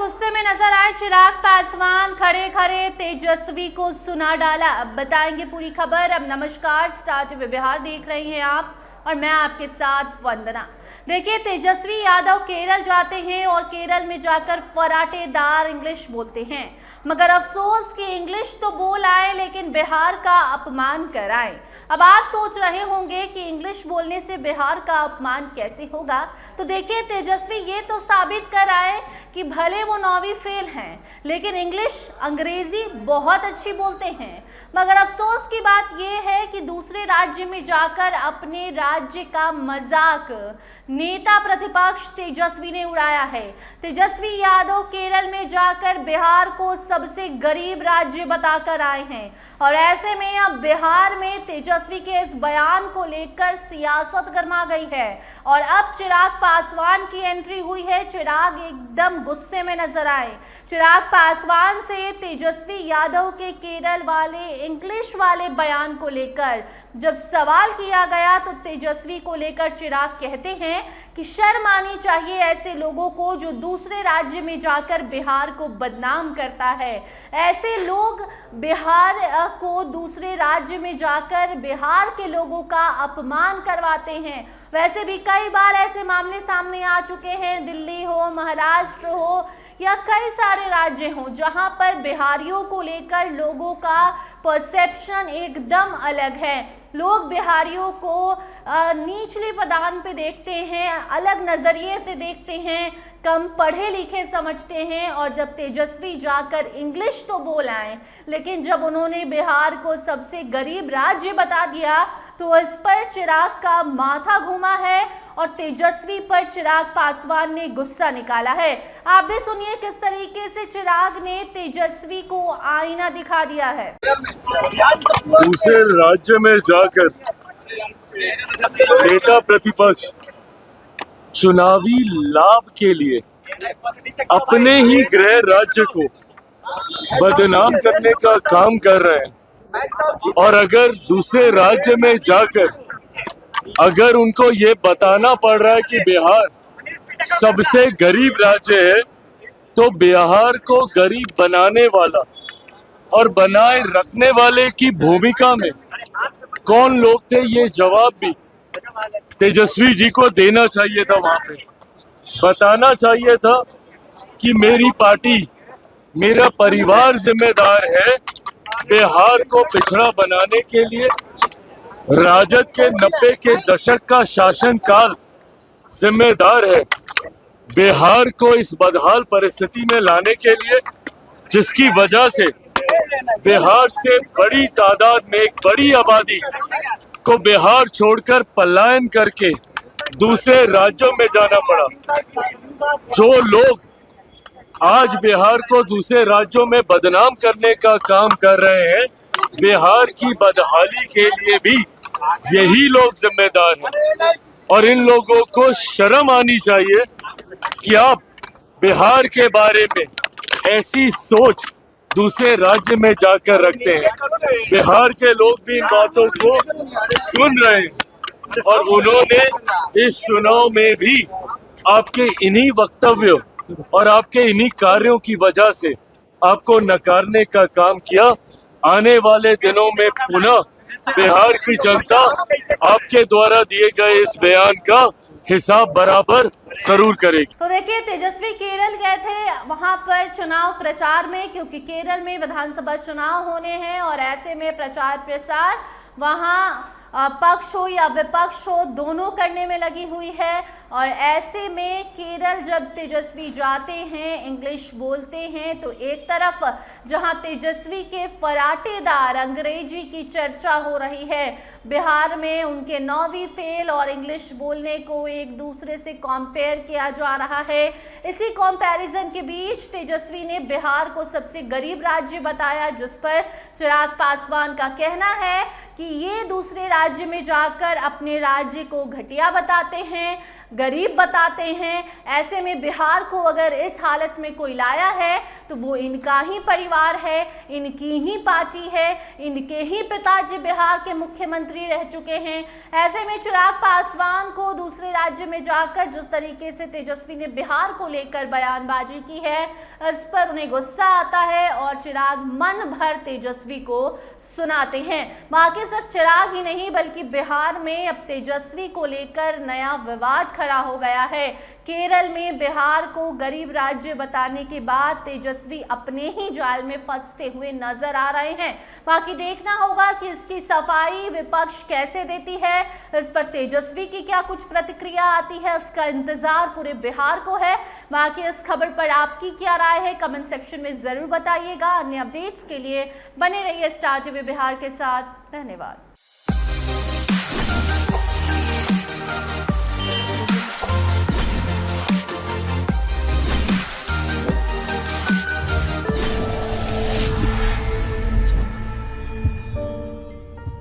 गुस्से में नजर आए चिराग पासवान, खड़े खड़े तेजस्वी को सुना डाला। अब बताएंगे पूरी खबर। अब नमस्कार, स्टार टीवी बिहार देख रही हैं आप और मैं आपके साथ वंदना। देखिए, तेजस्वी यादव केरल जाते हैं और केरल में जाकर फराटेदार इंग्लिश बोलते हैं, मगर अफसोस कि इंग्लिश तो बोल आए लेकिन बिहार का अपमान कराए। अब आप सोच रहे होंगे कि इंग्लिश बोलने से बिहार का अपमान कैसे होगा, तो देखिए तेजस्वी ये तो साबित कर आए कि भले वो 9वीं फेल हैं लेकिन इंग्लिश अंग्रेजी बहुत अच्छी बोलते हैं। मगर अफसोस की बात यह है कि दूसरे राज्य में जाकर अपने राज्य का मजाक नेता प्रतिपक्ष तेजस्वी ने उड़ाया है। तेजस्वी यादव केरल में जाकर बिहार को सबसे गरीब राज्य बताकर आए हैं और ऐसे में अब बिहार में तेजस्वी के इस बयान को लेकर सियासत गर्मा गई है और अब चिराग पासवान की एंट्री हुई है। चिराग एकदम गुस्से में नजर आए। चिराग पासवान से तेजस्वी यादव के केरल वाले इंग्लिश वाले बयान को लेकर जब सवाल किया गया तो तेजस्वी को लेकर चिराग कहते हैं कि शर्म आनी चाहिए ऐसे लोगों को जो दूसरे राज्य में जाकर बिहार को बदनाम करता है। ऐसे लोग बिहार को दूसरे राज्य में जाकर बिहार के लोगों का अपमान करवाते हैं। वैसे भी कई बार ऐसे मामले सामने आ चुके हैं, दिल्ली हो, महाराष्ट्र हो या कई सारे राज्य हों, जहां पर बिहारियों को लेकर लोगों का परसेप्शन एकदम अलग है। लोग बिहारियों को नीचले पदान पे देखते हैं, अलग नज़रिए से देखते हैं, कम पढ़े लिखे समझते हैं। और जब तेजस्वी जाकर इंग्लिश तो बोल आए लेकिन जब उन्होंने बिहार को सबसे गरीब राज्य बता दिया तो इस पर चिराग का माथा घूमा है और तेजस्वी पर चिराग पासवान ने गुस्सा निकाला है। आप भी सुनिए किस तरीके से चिराग ने तेजस्वी को आईना दिखा दिया है। दूसरे राज्य में जाकर नेता प्रतिपक्ष चुनावी लाभ के लिए अपने ही गृह राज्य को बदनाम करने का काम कर रहे हैं। और अगर दूसरे राज्य में जाकर अगर उनको ये बताना पड़ रहा है कि बिहार सबसे गरीब राज्य है, तो बिहार को गरीब बनाने वाला और बनाए रखने वाले की भूमिका में कौन लोग थे, ये जवाब भी तेजस्वी जी को देना चाहिए था। वहां पे बताना चाहिए था कि मेरी पार्टी, मेरा परिवार जिम्मेदार है बिहार को पिछड़ा बनाने के लिए। राजद के 90 के दशक का शासनकाल जिम्मेदार है बिहार को इस बदहाल परिस्थिति में लाने के लिए, जिसकी वजह से बिहार से बड़ी तादाद में एक बड़ी आबादी को बिहार छोड़कर पलायन करके दूसरे राज्यों में जाना पड़ा। जो लोग आज बिहार को दूसरे राज्यों में बदनाम करने का काम कर रहे हैं, बिहार की बदहाली के लिए भी यही लोग जिम्मेदार हैं। और इन लोगों को शर्म आनी चाहिए कि आप बिहार के बारे में ऐसी सोच दूसरे राज्य में जाकर रखते हैं। बिहार के लोग भी इन बातों को सुन रहे हैं और उन्होंने इस चुनाव में भी आपके इन्हीं वक्तव्यों और आपके इन्हीं कार्यों की वजह से आपको नकारने का काम किया। आने वाले दिनों में पुनः बिहार की जनता आपके द्वारा दिए गए इस बयान का हिसाब बराबर जरूर करेगी। तो देखिए, तेजस्वी केरल गए थे वहां पर चुनाव प्रचार में, क्योंकि केरल में विधानसभा चुनाव होने हैं और ऐसे में प्रचार प्रसार वहां पक्ष हो या विपक्ष हो दोनों करने में लगी हुई है। और ऐसे में केरल जब तेजस्वी जाते हैं, इंग्लिश बोलते हैं, तो एक तरफ जहां तेजस्वी के फराटेदार अंग्रेजी की चर्चा हो रही है, बिहार में उनके 9वीं फेल और इंग्लिश बोलने को एक दूसरे से कंपेयर किया जा रहा है। इसी कंपैरिजन के बीच तेजस्वी ने बिहार को सबसे गरीब राज्य बताया, जिस पर चिराग पासवान का कहना है कि ये दूसरे राज्य में जाकर अपने राज्य को घटिया बताते हैं, गरीब बताते हैं। ऐसे में बिहार को अगर इस हालत में कोई लाया है तो वो इनका ही परिवार है, इनकी ही पार्टी है, इनके ही पिताजी बिहार के मुख्यमंत्री रह चुके हैं। ऐसे में चिराग पासवान को दूसरे राज्य में जाकर जिस तरीके से तेजस्वी ने बिहार को लेकर बयानबाजी की है, इस पर उन्हें गुस्सा आता है और चिराग मन भर तेजस्वी को सुनाते हैं। बाकी सिर्फ चिराग ही नहीं बल्कि बिहार में अब तेजस्वी को लेकर नया विवाद खड़ा हो गया है। केरल में बिहार को गरीब राज्य बताने के बाद तेजस्वी अपने ही जाल में फंसते हुए नजर आ रहे हैं। बाकी देखना होगा कि इसकी सफाई विपक्ष कैसे देती है, इस पर तेजस्वी की क्या कुछ प्रतिक्रिया आती है, इसका इंतजार पूरे बिहार को है। बाकी इस खबर पर आपकी क्या राय है, कमेंट सेक्शन में जरूर बताइएगा। अन्य अपडेट्स के लिए बने रहिए स्टार टीवी बिहार के साथ। धन्यवाद।